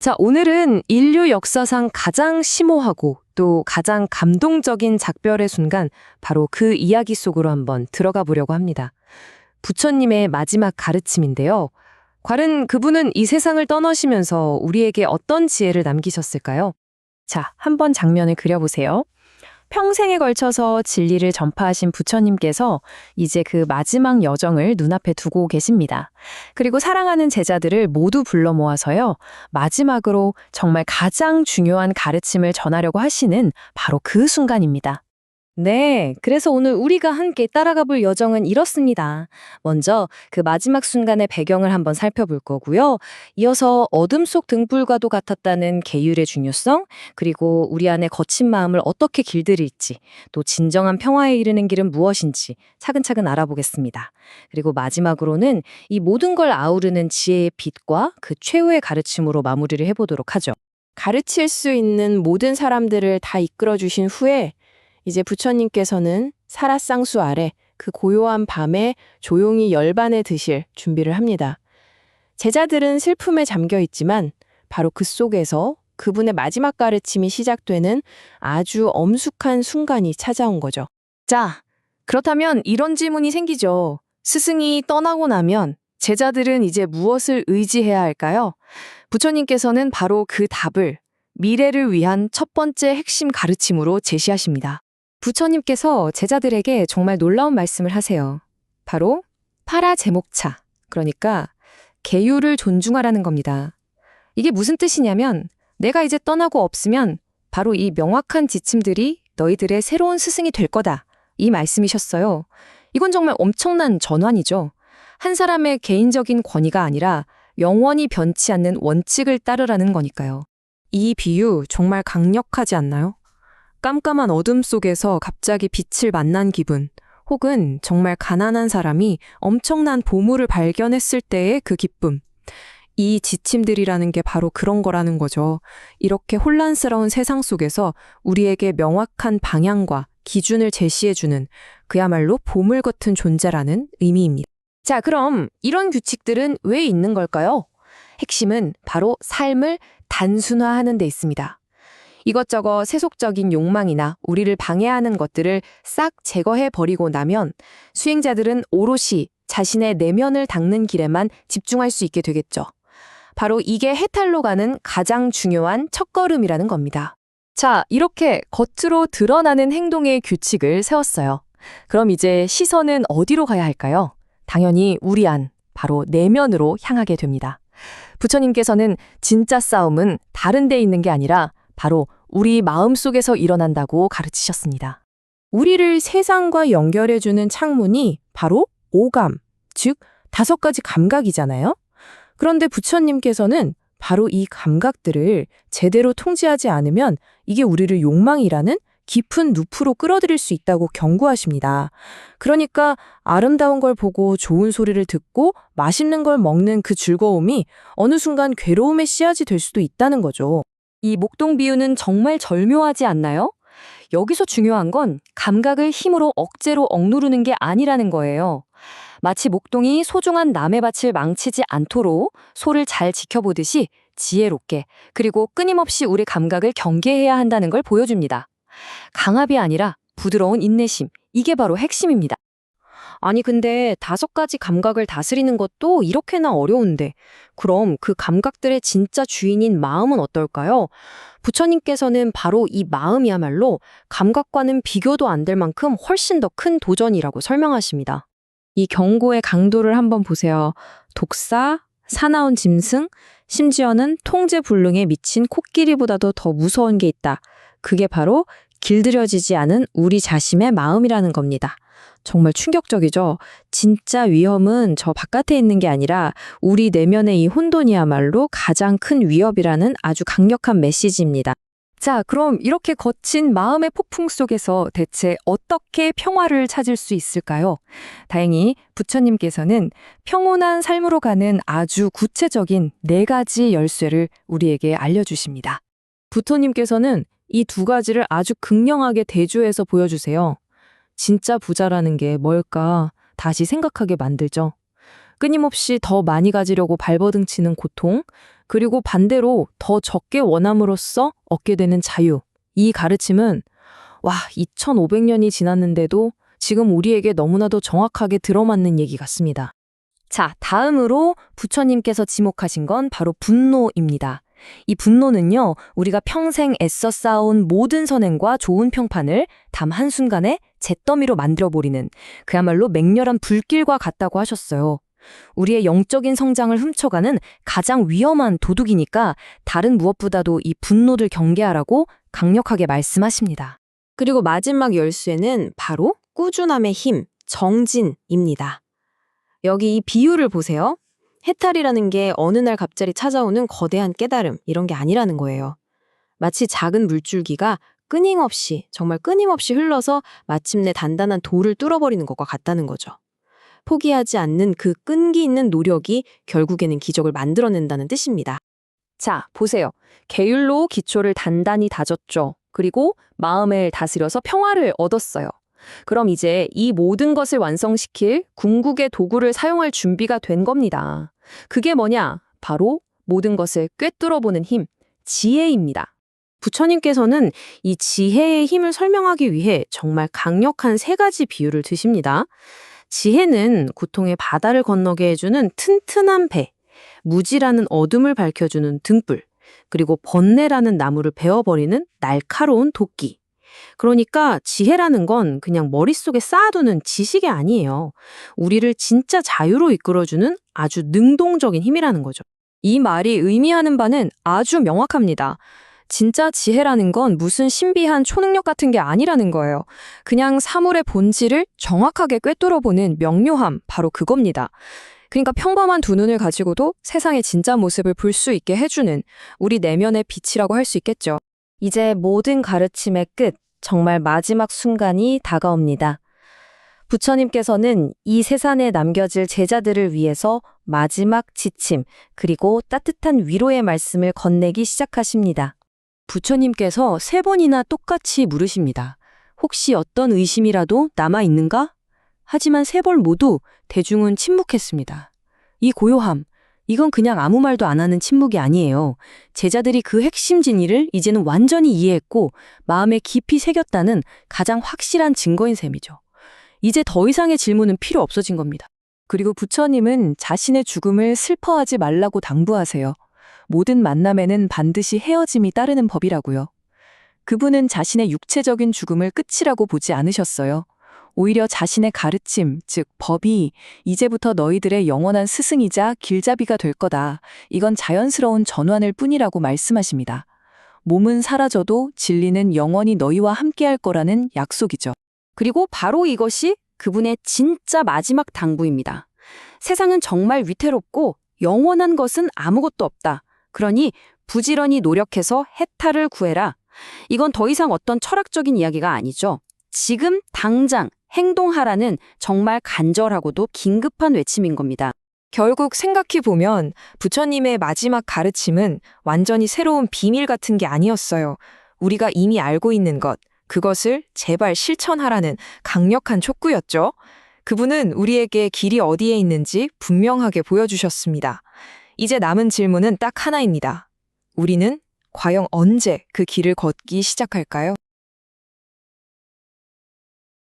자, 오늘은 인류 역사상 가장 심오하고 또 가장 감동적인 작별의 순간, 바로 그 이야기 속으로 한번 들어가 보려고 합니다. 부처님의 마지막 가르침인데요. 과연 그분은 이 세상을 떠나시면서 우리에게 어떤 지혜를 남기셨을까요? 자, 한번 장면을 그려보세요. 평생에 걸쳐서 진리를 전파하신 부처님께서 이제 그 마지막 여정을 눈앞에 두고 계십니다. 그리고 사랑하는 제자들을 모두 불러 모아서요, 마지막으로 정말 가장 중요한 가르침을 전하려고 하시는 바로 그 순간입니다. 네, 그래서 오늘 우리가 함께 따라가 볼 여정은 이렇습니다. 먼저 그 마지막 순간의 배경을 한번 살펴볼 거고요. 이어서 어둠 속 등불과도 같았다는 계율의 중요성, 그리고 우리 안의 거친 마음을 어떻게 길들일지, 또 진정한 평화에 이르는 길은 무엇인지 차근차근 알아보겠습니다. 그리고 마지막으로는 이 모든 걸 아우르는 지혜의 빛과 그 최후의 가르침으로 마무리를 해보도록 하죠. 가르칠 수 있는 모든 사람들을 다 이끌어 주신 후에 이제 부처님께서는 사라쌍수 아래 그 고요한 밤에 조용히 열반에 드실 준비를 합니다. 제자들은 슬픔에 잠겨 있지만 바로 그 속에서 그분의 마지막 가르침이 시작되는 아주 엄숙한 순간이 찾아온 거죠. 자, 그렇다면 이런 질문이 생기죠. 스승이 떠나고 나면 제자들은 이제 무엇을 의지해야 할까요? 부처님께서는 바로 그 답을 미래를 위한 첫 번째 핵심 가르침으로 제시하십니다. 부처님께서 제자들에게 정말 놀라운 말씀을 하세요. 바로 파라제목차, 그러니까 계율을 존중하라는 겁니다. 이게 무슨 뜻이냐면, 내가 이제 떠나고 없으면 바로 이 명확한 지침들이 너희들의 새로운 스승이 될 거다, 이 말씀이셨어요. 이건 정말 엄청난 전환이죠. 한 사람의 개인적인 권위가 아니라 영원히 변치 않는 원칙을 따르라는 거니까요. 이 비유 정말 강력하지 않나요? 깜깜한 어둠 속에서 갑자기 빛을 만난 기분, 혹은 정말 가난한 사람이 엄청난 보물을 발견했을 때의 그 기쁨. 이 지침들이라는 게 바로 그런 거라는 거죠. 이렇게 혼란스러운 세상 속에서 우리에게 명확한 방향과 기준을 제시해주는 그야말로 보물 같은 존재라는 의미입니다. 자, 그럼 이런 규칙들은 왜 있는 걸까요? 핵심은 바로 삶을 단순화하는 데 있습니다. 이것저것 세속적인 욕망이나 우리를 방해하는 것들을 싹 제거해 버리고 나면 수행자들은 오롯이 자신의 내면을 닦는 길에만 집중할 수 있게 되겠죠. 바로 이게 해탈로 가는 가장 중요한 첫걸음이라는 겁니다. 자, 이렇게 겉으로 드러나는 행동의 규칙을 세웠어요. 그럼 이제 시선은 어디로 가야 할까요? 당연히 우리 안, 바로 내면으로 향하게 됩니다. 부처님께서는 진짜 싸움은 다른 데 있는 게 아니라 바로 우리 마음속에서 일어난다고 가르치셨습니다. 우리를 세상과 연결해주는 창문이 바로 오감, 즉 5가지 감각이잖아요. 그런데 부처님께서는 바로 이 감각들을 제대로 통제하지 않으면 이게 우리를 욕망이라는 깊은 늪으로 끌어들일 수 있다고 경고하십니다. 그러니까 아름다운 걸 보고 좋은 소리를 듣고 맛있는 걸 먹는 그 즐거움이 어느 순간 괴로움의 씨앗이 될 수도 있다는 거죠. 이 목동 비유는 정말 절묘하지 않나요? 여기서 중요한 건 감각을 힘으로 억제로 억누르는 게 아니라는 거예요. 마치 목동이 소중한 남의 밭을 망치지 않도록 소를 잘 지켜보듯이 지혜롭게, 그리고 끊임없이 우리 감각을 경계해야 한다는 걸 보여줍니다. 강압이 아니라 부드러운 인내심, 이게 바로 핵심입니다. 아니, 근데 5가지 감각을 다스리는 것도 이렇게나 어려운데, 그럼 그 감각들의 진짜 주인인 마음은 어떨까요? 부처님께서는 바로 이 마음이야말로 감각과는 비교도 안 될 만큼 훨씬 더 큰 도전이라고 설명하십니다. 이 경고의 강도를 한번 보세요. 독사, 사나운 짐승, 심지어는 통제불능에 미친 코끼리보다도 더 무서운 게 있다. 그게 바로 길들여지지 않은 우리 자신의 마음이라는 겁니다. 정말 충격적이죠? 진짜 위험은 저 바깥에 있는 게 아니라 우리 내면의 이 혼돈이야말로 가장 큰 위협이라는 아주 강력한 메시지입니다. 자, 그럼 이렇게 거친 마음의 폭풍 속에서 대체 어떻게 평화를 찾을 수 있을까요? 다행히 부처님께서는 평온한 삶으로 가는 아주 구체적인 4가지 열쇠를 우리에게 알려주십니다. 부처님께서는 이 2가지를 아주 극명하게 대조해서 보여주세요. 진짜 부자라는 게 뭘까 다시 생각하게 만들죠. 끊임없이 더 많이 가지려고 발버둥치는 고통, 그리고 반대로 더 적게 원함으로써 얻게 되는 자유. 이 가르침은 2500년이 지났는데도 지금 우리에게 너무나도 정확하게 들어맞는 얘기 같습니다. 자, 다음으로 부처님께서 지목하신 건 바로 분노입니다. 이 분노는요, 우리가 평생 애써 쌓아온 모든 선행과 좋은 평판을 담 한순간에 잿더미로 만들어버리는 그야말로 맹렬한 불길과 같다고 하셨어요. 우리의 영적인 성장을 훔쳐가는 가장 위험한 도둑이니까 다른 무엇보다도 이 분노를 경계하라고 강력하게 말씀하십니다. 그리고 마지막 열쇠는 바로 꾸준함의 힘, 정진입니다. 여기 이 비유를 보세요. 해탈이라는 게 어느 날 갑자기 찾아오는 거대한 깨달음, 이런 게 아니라는 거예요. 마치 작은 물줄기가 정말 끊임없이 흘러서 마침내 단단한 돌을 뚫어버리는 것과 같다는 거죠. 포기하지 않는 그 끈기 있는 노력이 결국에는 기적을 만들어낸다는 뜻입니다. 자, 보세요. 계율로 기초를 단단히 다졌죠. 그리고 마음을 다스려서 평화를 얻었어요. 그럼 이제 이 모든 것을 완성시킬 궁극의 도구를 사용할 준비가 된 겁니다. 그게 뭐냐? 바로 모든 것을 꿰뚫어보는 힘, 지혜입니다. 부처님께서는 이 지혜의 힘을 설명하기 위해 정말 강력한 3가지 비유를 드십니다. 지혜는 고통의 바다를 건너게 해주는 튼튼한 배, 무지라는 어둠을 밝혀주는 등불, 그리고 번뇌라는 나무를 베어버리는 날카로운 도끼. 그러니까 지혜라는 건 그냥 머릿속에 쌓아두는 지식이 아니에요. 우리를 진짜 자유로 이끌어주는 아주 능동적인 힘이라는 거죠. 이 말이 의미하는 바는 아주 명확합니다. 진짜 지혜라는 건 무슨 신비한 초능력 같은 게 아니라는 거예요. 그냥 사물의 본질을 정확하게 꿰뚫어보는 명료함, 바로 그겁니다. 그러니까 평범한 두 눈을 가지고도 세상의 진짜 모습을 볼 수 있게 해주는 우리 내면의 빛이라고 할 수 있겠죠. 이제 모든 가르침의 끝, 정말 마지막 순간이 다가옵니다. 부처님께서는 이 세상에 남겨질 제자들을 위해서 마지막 지침, 그리고 따뜻한 위로의 말씀을 건네기 시작하십니다. 부처님께서 3번이나 똑같이 물으십니다. 혹시 어떤 의심이라도 남아있는가? 하지만 3번 모두 대중은 침묵했습니다. 이 고요함, 이건 그냥 아무 말도 안 하는 침묵이 아니에요. 제자들이 그 핵심 진리를 이제는 완전히 이해했고 마음에 깊이 새겼다는 가장 확실한 증거인 셈이죠. 이제 더 이상의 질문은 필요 없어진 겁니다. 그리고 부처님은 자신의 죽음을 슬퍼하지 말라고 당부하세요. 모든 만남에는 반드시 헤어짐이 따르는 법이라고요. 그분은 자신의 육체적인 죽음을 끝이라고 보지 않으셨어요. 오히려 자신의 가르침, 즉 법이 이제부터 너희들의 영원한 스승이자 길잡이가 될 거다. 이건 자연스러운 전환일 뿐이라고 말씀하십니다. 몸은 사라져도 진리는 영원히 너희와 함께할 거라는 약속이죠. 그리고 바로 이것이 그분의 진짜 마지막 당부입니다. 세상은 정말 위태롭고 영원한 것은 아무것도 없다. 그러니 부지런히 노력해서 해탈을 구해라. 이건 더 이상 어떤 철학적인 이야기가 아니죠. 지금 당장 행동하라는 정말 간절하고도 긴급한 외침인 겁니다. 결국 생각해보면 부처님의 마지막 가르침은 완전히 새로운 비밀 같은 게 아니었어요. 우리가 이미 알고 있는 것, 그것을 제발 실천하라는 강력한 촉구였죠. 그분은 우리에게 길이 어디에 있는지 분명하게 보여주셨습니다. 이제 남은 질문은 딱 하나입니다. 우리는 과연 언제 그 길을 걷기 시작할까요?